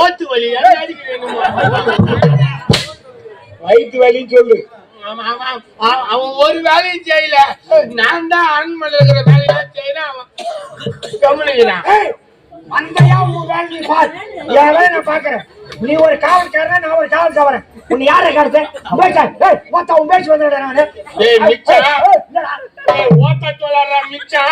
ஓத்து வலி வயிற்று வலின்னு சொல்லு. அவன் ஒரு வேலையும் செய்யல, நான் தான் அரண்மனையில் இருக்கிற வேலையெல்லாம் செய்யறேன். அவன் கவனிக்கிறான். அந்தையா உன் வேலை பார், என் வேலை நான் பாக்குறேன். நீ ஒரு காவல்காரன், நான் ஒரு காவல்காரன். உன்னை யாரை காடுது? உன் பேச்சு வந்துடுற நானு. ஓட்ட சொல்லார மிச்சா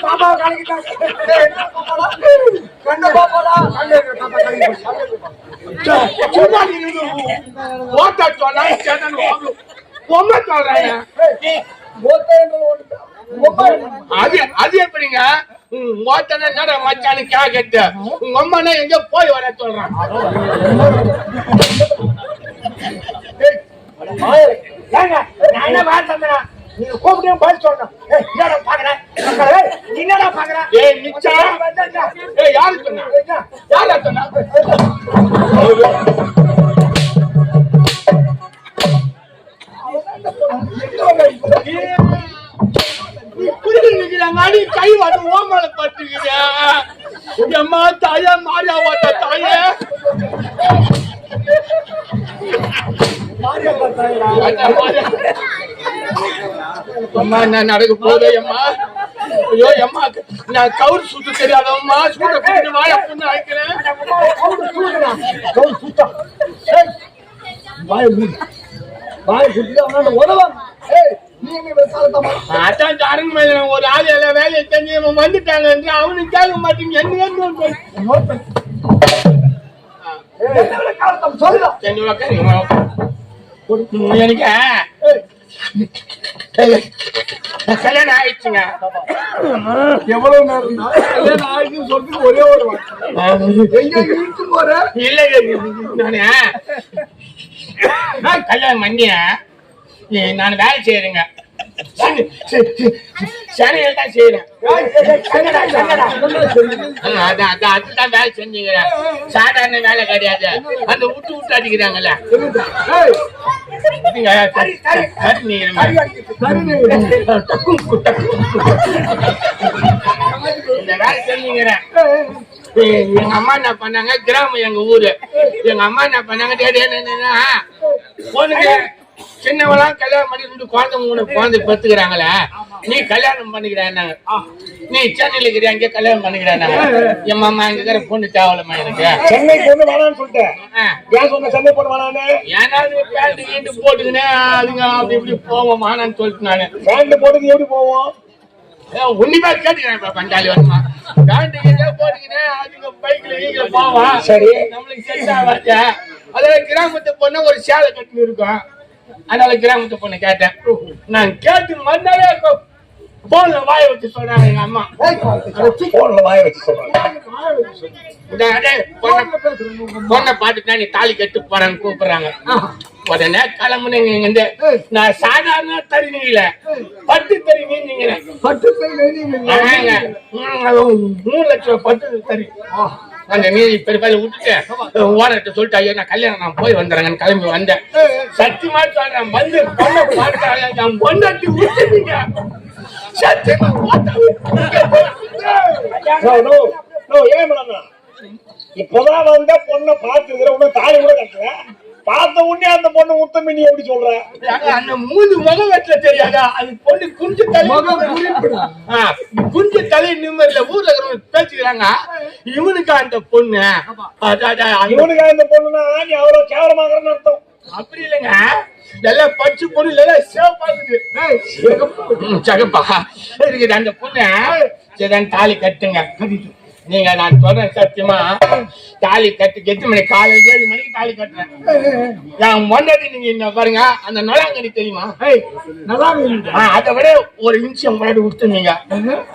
பாப்பா கலக்கிட்டாங்க. ஓட்ட சொன்னா பொம்மை சொல்றேன். அது எப்படிங்க? ஓட்டன மச்சானு கேட்டு உங்க அம்மா எங்க போய் வர சொல்றான். நான் என்ன வேலை தந்தேன்? நீங்க கூப்பிட்டு பதில் சொல்லணும். என்னடா பாக்குறேன்? என்னடா பாக்குறேன்? யாரு சொன்னா? யாரா சொன்னா? கை வந்து ஓமல பட்டுக்கிறேன். அம்மா தாயா மாறியா ஓட்ட தாயே. அம்மா நான் நடக்க போதே அம்மா. ஐயோ அம்மா, நான் கவுர் சுத்து தெரியாதம்மா. சூட குடிச்சு வாய புண்ணு ஆயிக்கிறேன். ஒரு ஆள் எல்லாம் வேலையை செஞ்சு வந்துட்டாங்க என்று அவனுக்கு கேட்க மாட்டீங்க. எனக்கு கல்யாணம் ஆயிடுச்சுங்க. எவ்வளவு நேரம் கல்யாணம் ஆயிடுச்சுன்னு சொல்றதுக்கு ஒரே ஒரு இழுத்து போற இல்ல. நானு கல்யாணம் பண்ணிய நான் வேலை செய்யறேங்க. சனையில தான் செய்யறேன். அதுதான் வேலை செஞ்சுக்கிறேன். சாதாரண வேலை கிடையாது. அந்த விட்டு விட்டு அடிக்கிறாங்கல்ல. இந்த வேலை செஞ்சுக்கிறேன். எங்க அம்மா என்ன பண்ணாங்க, கிராமம் எங்க ஊரு. எங்க அம்மா என்ன பண்ணாங்க, பொண்ணுங்க சின்னவெல்லாம் கல்யாணம் பண்ணி குழந்தை 3 குழந்தை பெத்துக்கிறாங்களே, நீ கல்யாணம் பண்ணிக்கிறாங்க. நீ சென்னையில இருக்கிற அங்கே கல்யாணம் பண்ணிக்கிறாங்க. என் மாமா இங்க இருக்கிற பொண்ணு தேவலமா எனக்கு. சென்னை பொண்ணு வேணான்னு சொல்லிட்டேன். ஏன் சொன்ன சென்னை பொண்ணு வேணான்னு? ஏன்னாவது பேண்ட் கீண்டு போட்டுக்கினேன் அதுங்க அப்படி இப்படி போவோம் மானான்னு சொல்லிட்டு நானு. பேண்ட் போட்டுக்கு எப்படி போவோம்? உன்னிமே கேட்டுக்கிறேன். பண்டாளி வருமா பேண்ட் கீண்டே போட்டுக்கினேன் அதுங்க பைக்ல நீங்கள போவோம். சரி, நம்மளுக்கு செட் ஆகாது. அதாவது கிராமத்து பொண்ணு ஒரு சேலை கட்டுன்னு இருக்கும். அதனால கிராமத்து பொண்ணு கேட்டேன். நான் கேட்டு மறுநாளே போன்ல வாய வச்சு சொல்றாங்க எங்க அம்மா. போன்ல வாய வச்சு சொல்றாங்க. பொண்ணை பார்த்துட்டா நீ தாலி கட்டு போறான்னு கூப்பிடுறாங்க. உடனே கிளம்புனீங்க. நான் சாதாரண தறி நீங்கள பட்டு தறி நீங்க. பட்டு தறி 3 லட்சம் பட்டு தறி. அந்த நீதி பெரும்பாலும் விட்டுட்டு ஓனர்கிட்ட சொல்லிட்டு ஐயா நான் கல்யாணம் நான் போய் வந்துடுறேங்கன்னு கிளம்பி வந்தேன். சத்தியமா சொல்றேன், வந்து பொண்ணை பார்த்தாங்க பொண்டாட்டி விட்டுட்டீங்க. இப்பதான் வந்த பொண்ணை பார்த்துக்கிற உடனே தாலி கூட கட்டுற. பார்த்த உடனே அந்த பொண்ணு முத்தம் நீ எப்படி சொல்ற? அந்த 3 முகம் வெட்ட தெரியாதா? அது பொண்ணு குஞ்சு தலை குஞ்சு தலை நிம்மதியில ஊர்ல இருக்கிறவங்க பேச்சுக்கிறாங்க. இவனுக்கு அந்த பொண்ணு இவனுக்கு அந்த பொண்ணுன்னா நீ அவ்வளவு கேவலமாகறன்னு அர்த்தம். அப்படி இல்லைங்க, இதெல்லாம் பச்சு பொண்ணு இல்ல சேவப்பா இருக்குது. சகப்பா இருக்குது அந்த பொண்ணு. சரி தாலி கட்டுங்க. நீங்க நான் சொல்றேன் சத்தியமா தாலி கட்டு 8 மணி காலையில் 7 மணிக்கு தாலி கட்டுறேன். என் மொண்டாட்டி நீங்க என்ன பாருங்க அந்த நொலாங்கனி தெரியுமா? அதை விட ஒரு நிமிஷம் முன்னாடி விட்டுருந்தீங்க.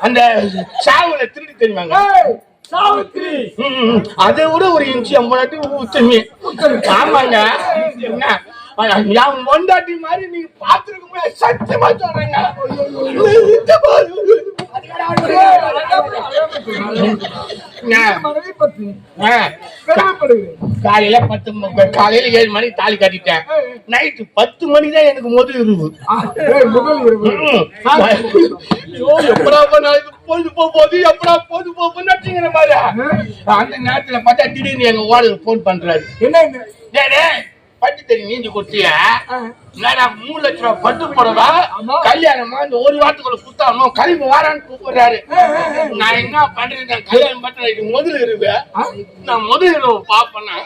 அந்த சாவுல திருடி தெரியுமாங்க? அதை விட ஒரு நிமிஷம் முன்னாடி விட்டுருங்க. ஆமாங்க. என்ன என் மொண்டாட்டி மாதிரி நீங்க பாத்துருக்க சத்தியமா சொல்றேங்க. காலையில 7 மணி தாலி கட்டிட்டேன். நைட்டு 10 மணி தான் எனக்கு முதல் இருவு. எப்படா பொழுது போகுது எப்படா பொழுது போகுதுன்னு நடிச்சுங்கிற மாதிரி அந்த நேரத்துல பார்த்தா திடீர்னு எங்க ஓனர் போன் பண்றாரு. என்ன பட்டு தெரியும் நீஞ்சி கொடுத்தியா? 3 லட்சம் ரூபாய் பட்டு போடவா கல்யாணமா இந்த ஒரு வாரத்துக்குள்ள குத்தாம கல்வி வாரான்னு கூப்பிடுறாரு. நான் என்ன பண்றேன்? கல்யாணம் பண்ற முதல் இருவு நான் முதல் இரவு பாப்பேன்னா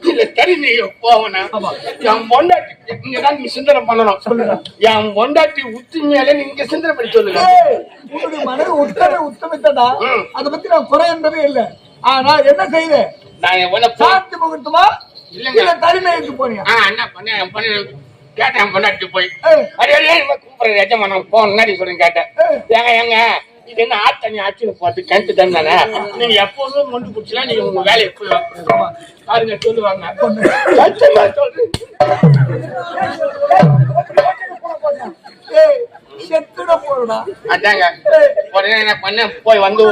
இல்ல தனி நீங்க போவனா? என் பொண்டாட்டி இங்கதான் நீங்க சிந்தனை பண்ணணும். என் பொண்டாட்டி உத்திமையால நீங்க சிந்தனை பண்ணி சொல்லுங்க. மனது உத்தமித்ததா அதை பத்தி நான் குறை என்பதே இல்லை. ஆனா என்ன செய்வேன்? நான் சாத்தி முகத்துமா இல்ல தனிமைக்கு போனியா? என்ன பண்ண கேட்டேன் பொண்டாட்டி போய் கூப்பிடுற எஜமான போனாடி சொல்றேன். கேட்டேன் ஏங்க இது என்ன ஆத்தண்ணி ஆச்சுன்னு போட்டு கிணத்து தானே நீங்க எப்போதும் மொண்டு குடிச்சலாம் நீங்க உங்க வேலையை பாருங்க சொல்லுவாங்க. சொல்றேன் அதாங்க உடனே என்ன பண்ண போய் வந்து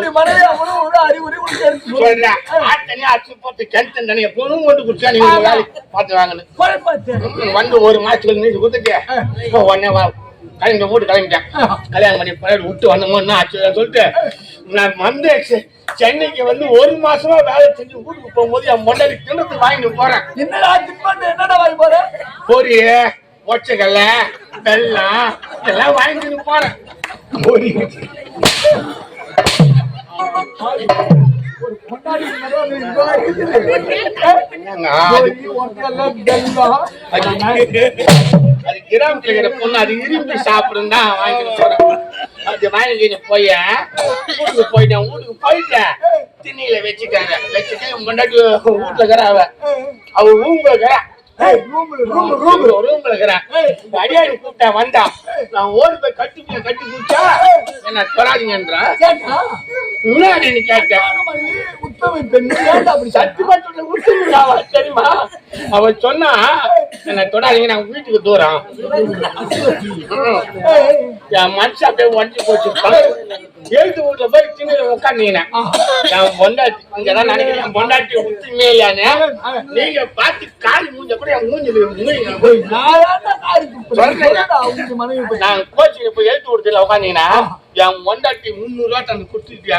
சொல்றேன் ஆத்தண்ணி ஆச்சு போட்டு கிணத்து தானே எப்போதும் மொண்டு குடிச்சா நீங்க உங்க வேலையை பார்த்து வாங்கணும். வந்து ஒரு மாசத்துக்கு நீங்க கொடுத்துட்டு உடனே கிளம்பி வீட்டு கிளம்பிட்டேன். கல்யாணம் பண்ணி விட்டு வந்தோம்னா ஆச்சு சொல்லிட்டு நான் வந்து சென்னைக்கு வந்து 1 மாசமா வேலை செஞ்சு வீட்டுக்கு போகும்போது என் மொண்டாடி கிணத்து வாங்கிட்டு போறேன். என்னடா வாங்கி போறேன்? பொரி ஒச்சக்கல்ல வெல்லம் எல்லாம் வாங்கிட்டு போறேன். அது கிராமத்துல இருக்கிற பொண்ணு அது விரும்பி சாப்பிடும் தான் வாங்கிட்டு போறேன். அது வாங்கிட்டு போய் வீட்டுக்கு போயிட்டேன். திண்ணியில வச்சுட்டாங்க. வச்சுட்டு கொண்டாடி வீட்டுல இருக்கிற அவ ரூம்ல இருக்கிற அடியாடி கூப்பிட்டா வந்தா நான் ஓடி போய் கட்டி குடிச்சா என்ன தொடாதீங்கன்ற முன்னாடி கேட்டேன். தெரியுமா அவ சொன்னா என்ன தொடாதீங்க நான் வீட்டுக்கு தூரம். என் மனுஷன் அப்படியே உடஞ்சி போச்சு. எழுத்து வீட்டுல போய் சின்ன உட்காந்தீங்கன்னா என் பொண்டாட்டி இங்கதான் நினைக்கிறேன். என் பொண்டாட்டி உண்மையே இல்லையானே நீங்க பார்த்து காலி மூஞ்ச கூட என் மூஞ்சில நான் கோச்சிங்க போய் எழுத்து வீட்டுல உட்காந்தீங்கன்னா என் பொண்டாட்டி 300 ரூபாய் தந்து கொடுத்துட்டு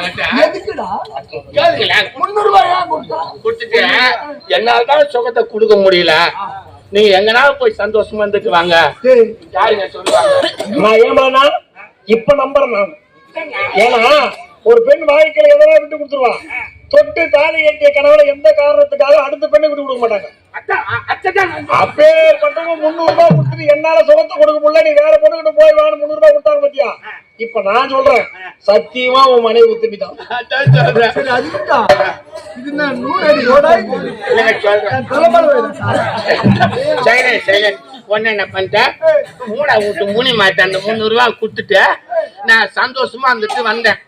கொடுத்துட்டு என்னால்தான் சுகத்தை கொடுக்க முடியல. நீங்க எங்கனாலும் போய் சந்தோஷமா இருந்துட்டு வாங்க. யாருங்க சொல்லுவாங்க? நான் ஏமானா இப்ப நம்புறேன் நான். ஏன்னா ஒரு பெண் வாழ்க்கையில எதனா விட்டு கொடுத்துருவான். தொட்டு தாலி கட்டிய கணவனை எந்த காரணத்துக்காக அடுத்த பெண்ணை விட்டு கொடுக்க மாட்டாங்க. அப்பேற்பட்டவங்க 300 ரூபாய் கொடுத்துட்டு என்னால சுகத்தை கொடுக்க முடியல நீ வேற பொண்ணுகிட்ட போய் வாங்க 300 ரூபாய் கொடுத்தாங்க பத்தியா? இப்ப நான் சொல்றேன் சத்தியமா உன் மனைவி உத்தமிதான். ஒன்னு என்ன பண்ணிட்டேன் 3 வீட்டு முனி மாட்டேன். அந்த 300 ரூபாய் கொடுத்துட்டு நான் சந்தோஷமா வந்துட்டு வந்தேன்.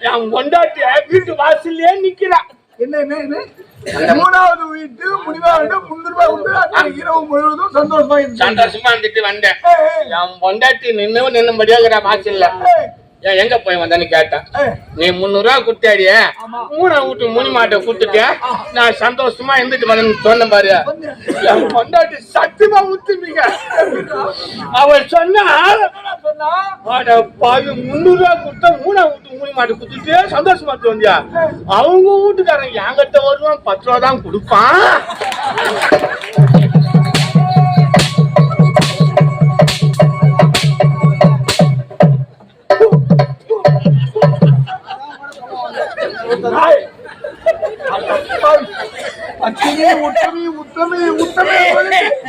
என் பொண்டாட்டிய வீட்டு வாசல்லே நிக்கிறான். என்ன 3வது வீட்டு முடிவாக 300 ரூபாய் விட்டு இரவு முழுவதும் சந்தோஷமா வந்துட்டு வந்தேன். என் பொண்டாட்டி நின்னுபடியாக வாசல்ல எங்க போய் வந்தேன்னு கேட்டேன். நீ 300 ரூபாய் கொடுத்தாடிய 3 வீட்டு முனி மாட்டை கொடுத்துட்டு நான் சந்தோஷமா இருந்துட்டு வரேன்னு சொன்ன பாரு. என் பொண்டாட்டி சத்தியமா ஊத்துமீங்க. அவள் சொன்னா 300 ரூபாய் கொடுத்தா 3 வீட்டு முனி மாட்டை கொடுத்துட்டு சந்தோஷமா வந்தியா? அவங்க வீட்டுக்காரன் என்கிட்ட வருவான் 10 ரூபா தான் கொடுப்பான்.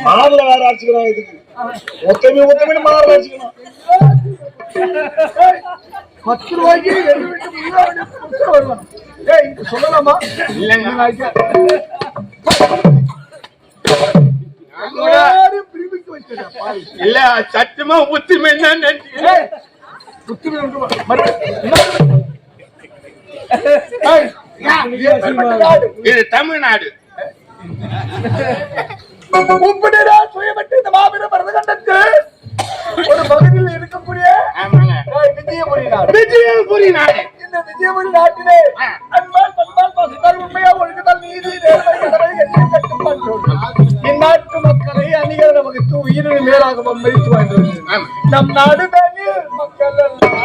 மாதுளை வேற அடிச்சுக்கணும். இதுக்கு உத்தமி மாதுளை அடிச்சுக்கணும். 10 ரூபாய்க்கு வருவான். சொல்லலாமா? இல்லங்க எல்லாரும் பிரிவிக்கு வச்சதா பாவி. இல்ல சத்தியமா ஒத்துமை தான் ஏய், புத்துமை உண்டு வா. மறுபடியும் ஏய், இது தமிழ்நாடு. உப்புடா சுயமட்டு இந்த மாபெரும் பரதகண்டத்து ஒரு பகுதியில் இருக்கக்கூடிய ஆமாங்க விஜயபுரி நாடு. விஜயபுரி நாடு. இந்த விஜயபுரி நாட்டிலே அன்பால் பண்பால் பாசத்தால் உண்மையா ஒழுக்கத்தால் நீதி நேர்மை கடமை எல்லாம் கட்டுப்பாடு இந்நாட்டு மக்களை அணிகர வகுத்து உயிரின் மேலாக மதித்து வாழ்ந்தது நம் நாடு தானே மக்கள் எல்லாம்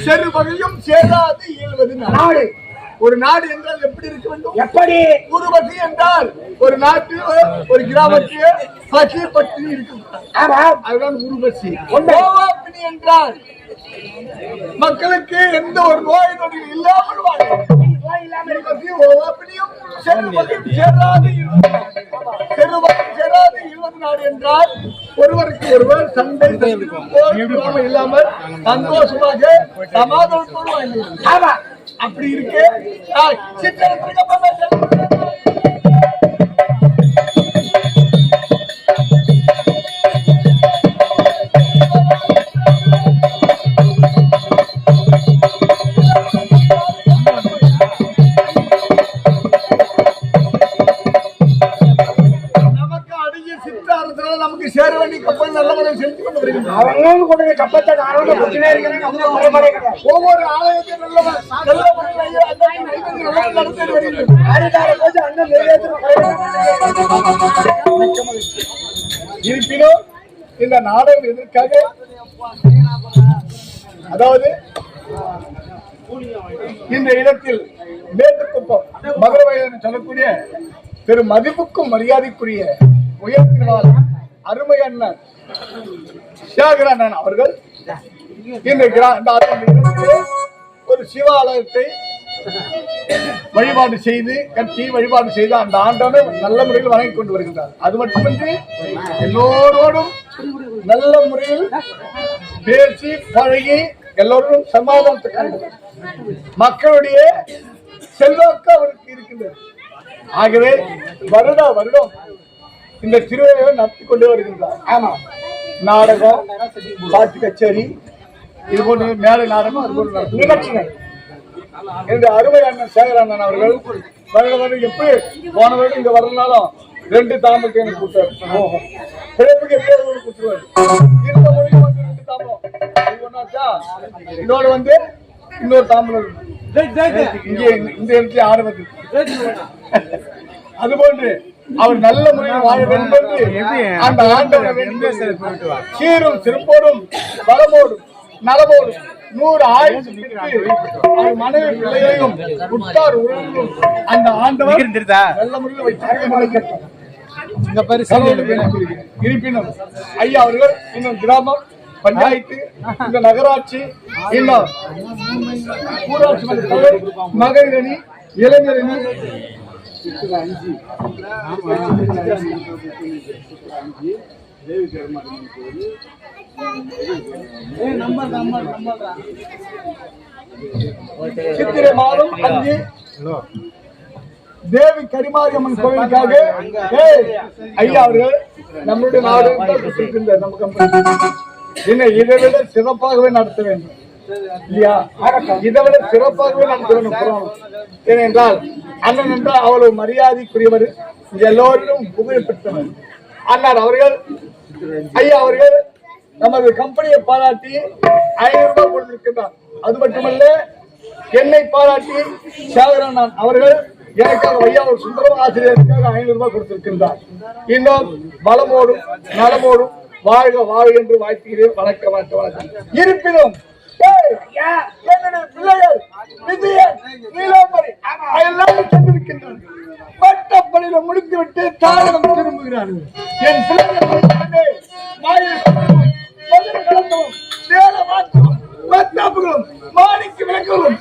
செருவகையும் சேராது இயல்வது நாடு. ஒரு நாடு என்றால் எப்படி இருக்க வேண்டும்? எப்படி? உருவசி என்றால் ஒரு நாட்டில் ஒரு கிராமத்தில் பசி பற்றி இருக்கும். அதுதான் உருவசி. ஓவாப்பினி என்றால் மக்களுக்கு எந்த ஒரு நோய் நொடியும் இல்லாமல் சேராது இருபது நாடு என்றால் ஒருவருக்கு ஒருவர் சண்டை இல்லாமல் சந்தோஷமாக சமாதானத்தோடு வாழ்ந்து அப்படி இருக்கு. நமக்கு சேர வேண்டிய கப்பல் நல்ல முறையில் செலுத்தி கொண்டு வருகின்றன. கப்பத்தை ஒவ்வொரு ஆலயத்தையும் நல்ல முறையில் நடத்தி இருப்பினும் இந்த நாடகம் எதற்காக? அதாவது இந்த இடத்தில் மேட்டுக்குப்பம் மகரவயல் சொல்லக்கூடிய பெரும் மதிப்புக்கும் மரியாதைக்குரிய உயர்த்தினார் அருமை அண்ணன் தியாகர அண்ணன் அவர்கள் இந்த ஒரு சிவாலயத்தை வழிபாடு செய்து கட்டி வழிபாடு செய்து அந்த ஆண்டவனை நல்ல முறையில் வணங்கி கொண்டு வருகின்றார். அது மட்டுமின்றி எல்லோரோடும் நல்ல முறையில் பேசி பழகி எல்லோரும் சமாதானத்தை கண்டு மக்களுடைய செல்வாக்கு அவருக்கு இருக்கின்றது. ஆகவே வருடம் இந்த திருவிழாவை நடத்தி கொண்டே வருகின்றார். ஆமா, நாடகம், பாட்டு கச்சேரி, இது போன்ற மேலை நாடகம், அது போன்ற நிகழ்ச்சிகள் இந்த அருமை அண்ணன் சேகர அண்ணன் அவர்கள் வருடம் எப்படி போன வருடம் இங்க வரலனாலும் 2 தாம்பத்தை எனக்கு கொடுத்தாரு. பிழைப்புக்கு எப்படியாவது கொடுத்துருவாரு. இந்த மொழிக்கு வந்து 2 தாம்பம் இதோட வந்து இன்னொரு தாம்பரம் இங்கே இந்த இடத்துல ஆரம்பித்து அதுபோன்று அவர் நல்ல முறையில் வாழ வேண்டும் என்று அந்த ஆண்டவரை சீரும் சிறப்போடும் வளமோடும் நலமோடும் 100 ஆயுள் மனைவி பிள்ளைகளையும் உற்றார் உறவும் அந்த ஆண்டவர் நல்ல முறையில் வைத்து இருப்பினும் ஐயா அவர்கள் இன்னும் கிராமம் பஞ்சாயத்து இந்த நகராட்சி இன்னும் ஊராட்சி மன்ற மகளிர் அணி இளைஞர் அணி சித்திரை மாதம் 5 தேவி கரிமாரியம்மன் கோவிலுக்காக ஐயா அவர்கள் நம்முடைய நாடு நம்ம கம்பெனி இன்னும் இதை விட சிறப்பாகவே நடத்த வேண்டும் இல்லையா? இதை விட சிறப்பாகவே நடத்த வேண்டும். ஏனென்றால் அண்ணன் என்றால் அவ்வளவு மரியாதைக்குரியவர், எல்லோரும் புகழ் பெற்றவர். அண்ணார் அவர்கள் ஐயா அவர்கள் நமது கம்பெனியை பாராட்டி 500 ரூபாய் கொடுத்திருக்கின்றார். அது மட்டுமல்ல என்னை பாராட்டி சேகரன் அவர்கள் எனக்காக ஐயா ஒரு சுந்தரம் ஆசிரியருக்காக 500 ரூபாய் கொடுத்திருக்கின்றார். இன்னும் பலமோடும் நலமோடும் வாழ்க வாழ்க என்று வாழ்த்துகிறேன். வணக்கம் வணக்கம் வணக்கம். இருப்பினும் என்னுடைய பிள்ளைகள் விஜயன் நீலாம்பரி எல்லாரும் சென்றிருக்கின்றனர். பட்டப்பள்ளியில முடித்துவிட்டு தாயகம் திரும்புகிறார்கள். என் பிள்ளைகள் மாணிக்கு விளக்குகளும்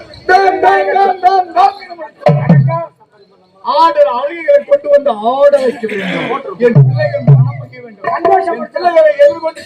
ஆடல் அழுகைகளை கொண்டு வந்து ஆட வைக்க வேண்டும். என் பிள்ளைகள் மனம் வைக்க வேண்டும். என் பிள்ளைகளை எதிர்கொண்டு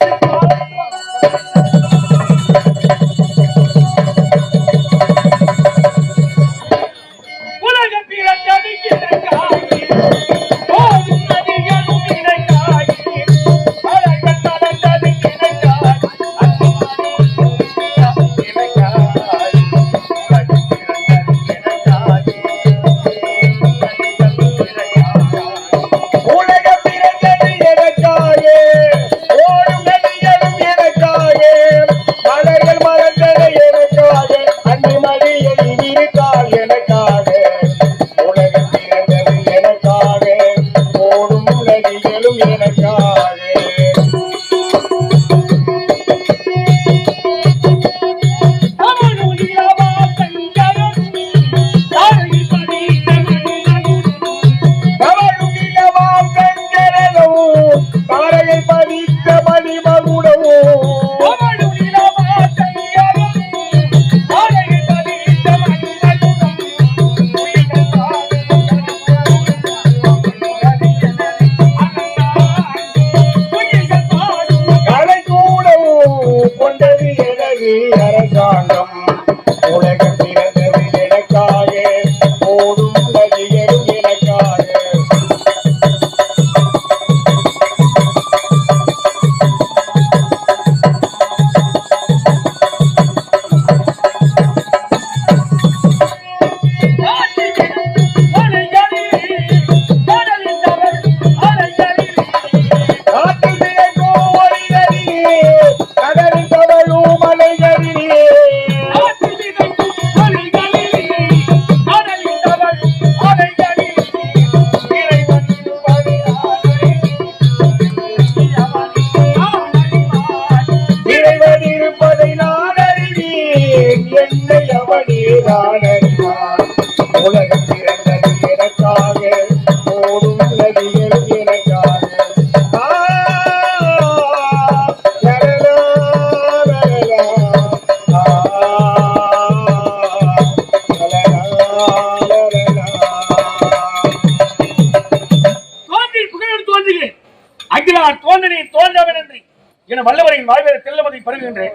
வல்லவரின் வாழ்வில் தெல்லமதி பருகின்றேன்.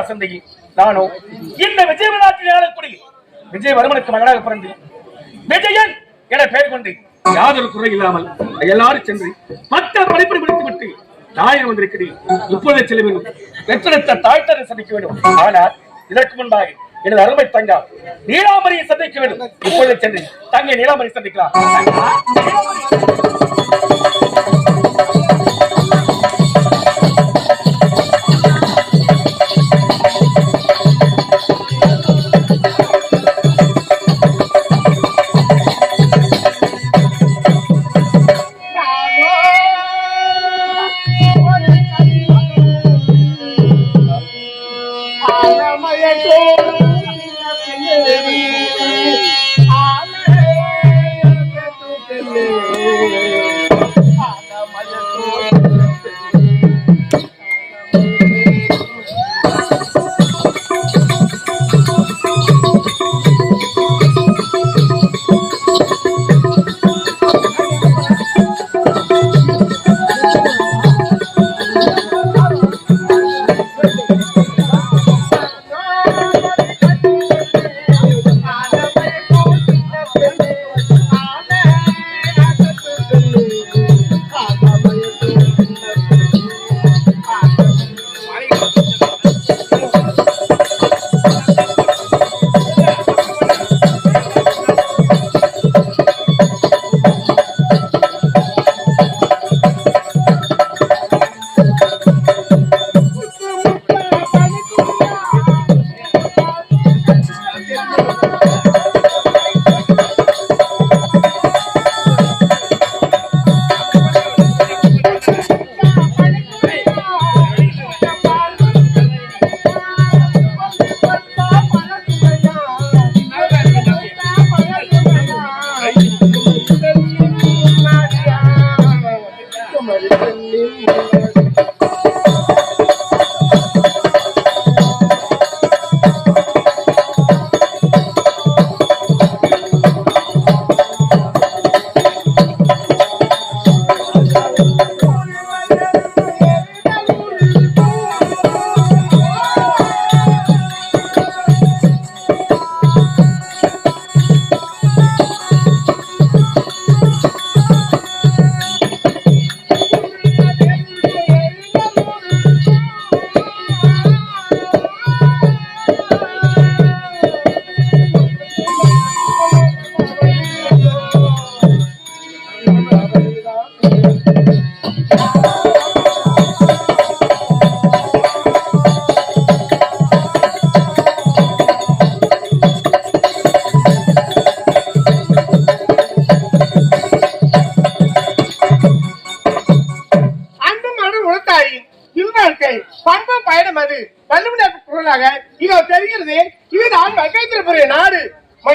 சந்தையில் நானோ இந்த விஜயவராட்டில் ஆளக்கூடிய விஜயவர்மனுக்கு மகனாக பிறந்து விஜயன் என பெயர் கொண்டு யாதொரு குறை இல்லாமல் எல்லாரும் சென்று மற்ற படிப்பை முடித்துவிட்டு தாயம் வந்திருக்கிறேன். இப்பொழுது செல்ல வேண்டும். பெற்றெடுத்த தாய்த்தரை சந்திக்க வேண்டும். ஆனால் இதற்கு முன்பாக எனது அருமை தங்கா நீலாம்பரியை சந்திக்க வேண்டும். இப்பொழுது சென்று தங்கை நீலாம்பரி சந்திக்கலாம்.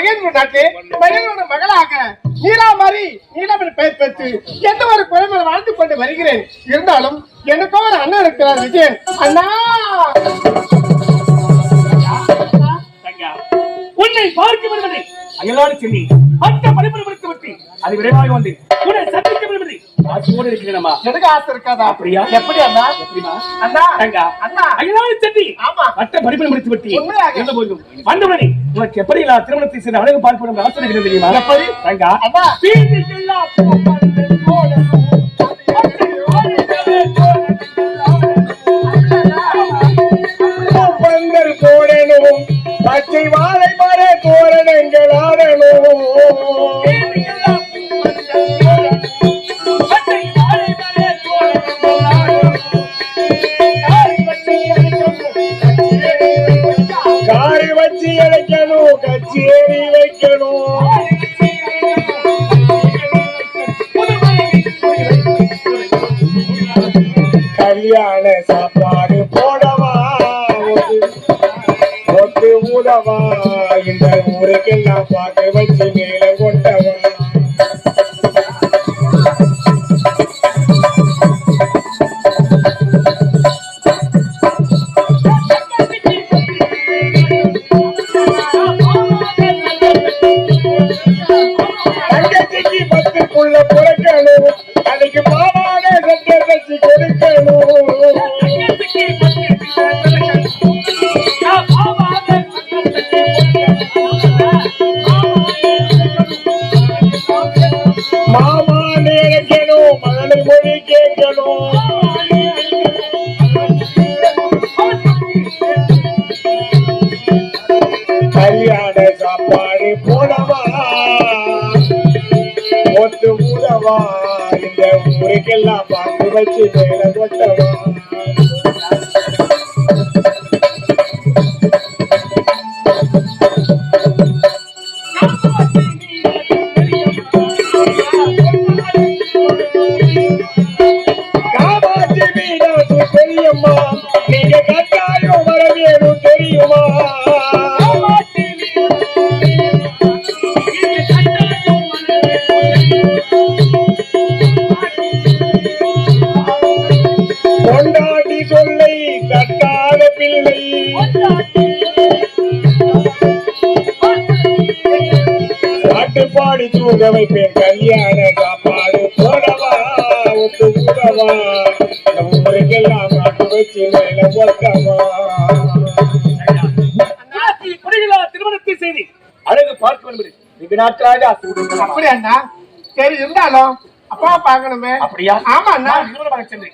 மகேந்திர நாட்டு மகேந்திரோட மகளாக நீலாமணி பெயர் பெற்று எந்த ஒரு குறைமுறை வாழ்ந்து கொண்டு வருகிறேன். இருந்தாலும் எனக்கும் ஒரு அண்ணன் இருக்கிறார் விஜயன். அண்ணா உன்னை பார்க்க வருவதை அயலாடு சென்னி மற்ற படிப்பு விட்டு அது விரைவாக வந்து உன்னை சந்திக்க வருவதை ஆசையோடு இருக்கிறேனம்மா. எனக்கு ஆசை இருக்காதா? அப்படியா? எப்படி அண்ணா? எப்படிமா அண்ணா தங்கா அண்ணா அயலாடு சென்னி ஆமா மற்ற படிப்பு முடித்து விட்டு உண்மையாக இருந்த போதும் வந்தவனே உனக்கு எப்படி திருமணத்தை செய்த அழகு பார்ப்போம் ஆசை இருக்கிறது தெரியுமா? எப்படி? தங்கா அண்ணா பந்தல் போடணும் பச்சை வாழை மர தோரணங்கள் ஆடணும். காரி வச்சு இழைக்கணும் கச்சேரி வைக்கணும். கல்யாண சாப்பாடு போடவா ஒத்து ஊதவா இந்த ஊருக்கெல்லாம் பார்க்க வச்சு மேல கொண்டவா. தங்கச்சிக்கு 10க்குள்ள பிறக்கணும் அதுக்கு பாவாட சட்டை தச்சு கொடுக்கணும். மாமா நினைக்கணும் மகளை மொழி கேட்கணும். கல்யாண சாப்பாடு போடவா ஒத்து ஊதவா இந்த ஊருக்கெல்லாம் பார்த்து வச்சு மேல கொட்டவா. காமாட்சி மீனாட்சி பெரியம்மா நீங்க கட்டாயம் வர வேணும் தெரியுமா? கொண்டாடி சொல்லை கட்டாத பிள்ளை பாட்டுப்பாடி தூங்க வைப்பேன். கல்யாண சாப்பாடு போடவா ஒத்து ஊடவா ஊருக்கெல்லாம் மாட்டு வச்சு மேல ஒத்தவா. திருமணத்தை செய்தி அழகு பார்க்க என்பது வெகு நாட்களாக ஆசை. அப்படி அண்ணா சரி இருந்தாலும் அப்பா பார்க்கணுமே. அப்படியா? ஆமா அண்ணா திருமணமாக சென்று